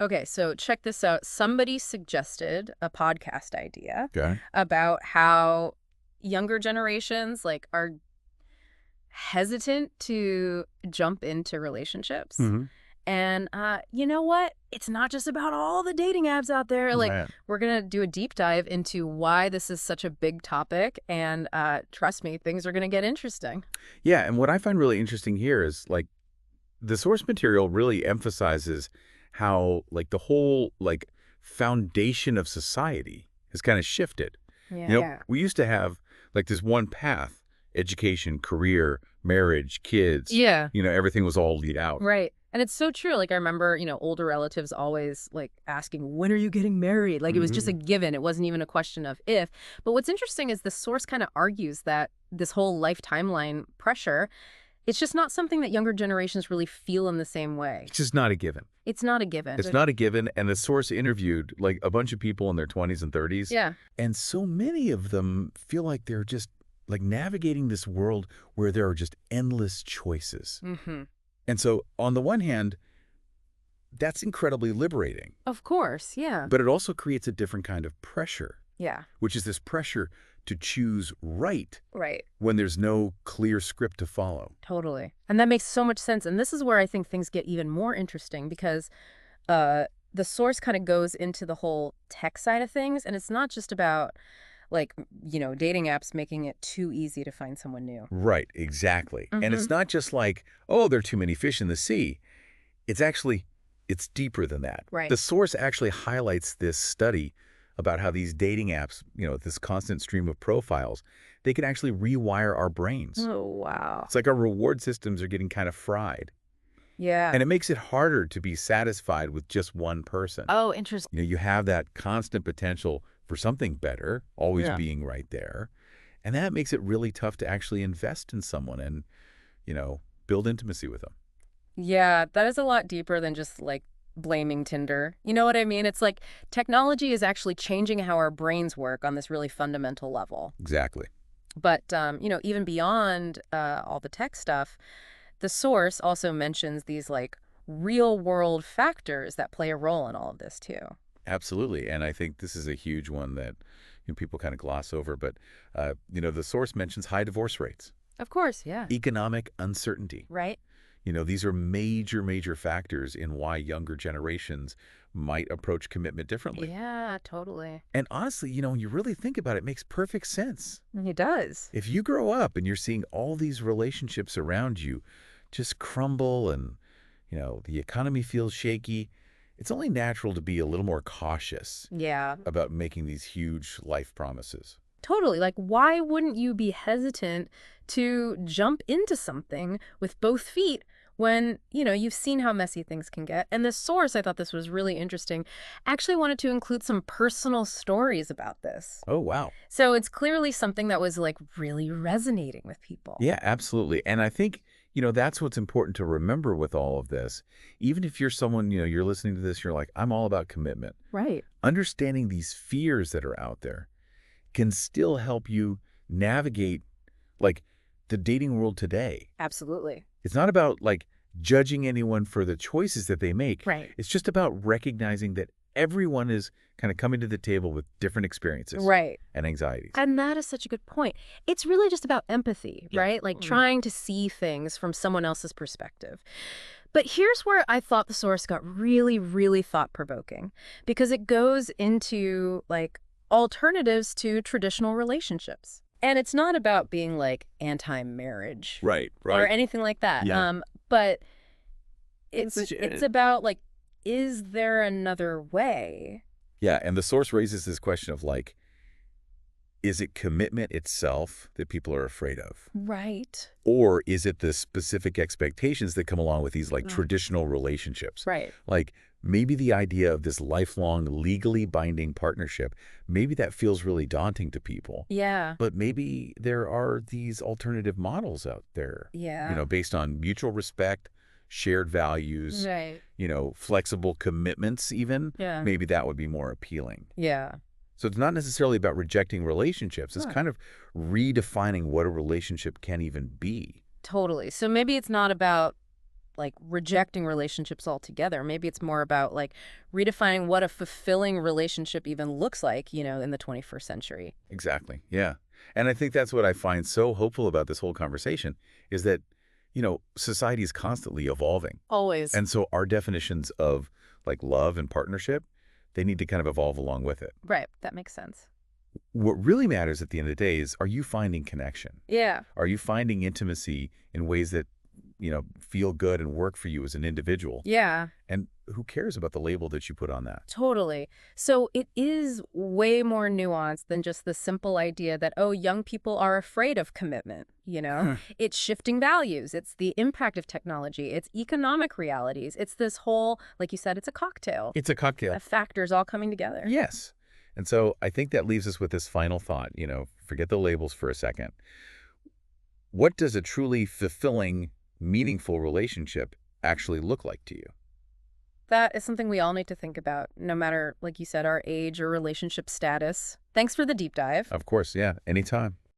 Okay, so check this out. Somebody suggested a podcast idea Okay. about how younger generations are hesitant to jump into relationships. Hmm. And you know what? It's not just about all the dating apps out there. Right. We're going to do a deep dive into why this is such a big topic. And trust me, things are going to get interesting. Yeah, and what I find really interesting here is the source material really emphasizes how the whole foundation of society has kind of shifted. Yeah. We used to have this one path, education, career, marriage, kids, Yeah. everything was all laid out. Right. And it's so true. I remember, older relatives always asking, when are you getting married? It was just a Hmm. given. It wasn't even a question of if. But what's interesting is the source kind of argues that this whole life timeline pressure, it's just not something that younger generations really feel in the same way. It's just not a given. It's not a given. It's not a given, and the source interviewed a bunch of people in their 20s and 30s, Yeah. and so many of them feel like they're just navigating this world where there are just endless choices. Mm-hmm. And so on the one hand, that's incredibly liberating, Of course. Yeah. but it also creates a different kind of pressure, Yeah. which is this pressure to choose right Right. when there's no clear script to follow. Totally. And that makes so much sense. And this is where I think things get even more interesting because uh, the source kind of goes into the whole tech side of things. And it's not just about, dating apps making it too easy to find someone new. Right, exactly. And Hmm. it's not just oh, there are too many fish in the sea. It's deeper than that. Right. The source actually highlights this study about how these dating apps, this constant stream of profiles, they can actually rewire our brains. Oh, wow. It's like our reward systems are getting kind of fried. Yeah. And it makes it harder to be satisfied with just one person. Oh, interesting. You have that constant potential for something better, always Yeah. being right there. And that makes it really tough to actually invest in someone and, build intimacy with them. Yeah, that is a lot deeper than just blaming Tinder. You know what I mean? It's like technology is actually changing how our brains work on this really fundamental level. Exactly. But, even beyond all the tech stuff, the source also mentions these real world factors that play a role in all of this too. Absolutely. And I think this is a huge one that people kind of gloss over. But, the source mentions high divorce rates, Of course, yeah. economic uncertainty. Right? These are major, major factors in why younger generations might approach commitment differently. Yeah, totally. And honestly, when you really think about it, it makes perfect sense. It does. If you grow up and you're seeing all these relationships around you just crumble and, the economy feels shaky, it's only natural to be a little more cautious Yeah, about making these huge life promises. totally. Why wouldn't you be hesitant to jump into something with both feet when, you've seen how messy things can get? And the source, I thought this was really interesting, actually wanted to include some personal stories about this. Oh, wow. So it's clearly something that was really resonating with people. Yeah, absolutely. And I think, that's what's important to remember with all of this. Even if you're someone, you're listening to this, you're like, I'm all about commitment. Right. Understanding these fears that are out there can still help you navigate the dating world today. Absolutely. It's not about judging anyone for the choices that they make. Right. It's just about recognizing that everyone is kind of coming to the table with different experiences Right. and anxieties. And that is such a good point. It's really just about empathy, Yeah. right? Trying to see things from someone else's perspective. But here's where I thought the source got really, really thought-provoking because it goes into alternatives to traditional relationships. And it's not about being anti-marriage Right, or anything like that. Yeah. But it's It's- it's about is there another way? Yeah, and the source raises this question of is it commitment itself that people are afraid of? Right. Or is it the specific expectations that come along with these Mm. traditional relationships? Right. Maybe the idea of this lifelong legally binding partnership, maybe that feels really daunting to people. Yeah. But maybe there are these alternative models out there, Yeah. based on mutual respect, shared values, Right. flexible commitments even. Yeah. Maybe that would be more appealing. Yeah. So it's not necessarily about rejecting relationships. It's Huh. kind of redefining what a relationship can even be. Totally. So maybe it's not about like rejecting relationships altogether. Maybe it's more about like redefining what a fulfilling relationship even looks like, in the 21st century. Exactly. Yeah. And I think that's what I find so hopeful about this whole conversation is that, society is constantly evolving. Always. And so our definitions of like love and partnership, they need to kind of evolve along with it. Right. That makes sense. What really matters at the end of the day is, are you finding connection? Yeah. Are you finding intimacy in ways that, feel good and work for you as an individual? Yeah. And who cares about the label that you put on that? Totally. So it is way more nuanced than just the simple idea that, oh, young people are afraid of commitment. It's shifting values. It's the impact of technology. It's economic realities. It's this whole, like you said, it's a cocktail It's a cocktail. of factors all coming together. Yes. And so I think that leaves us with this final thought, forget the labels for a second. What does a truly fulfilling, meaningful relationship actually look like to you? That is something we all need to think about, no matter, like you said, our age or relationship status. Thanks for the deep dive. Of course, yeah, anytime.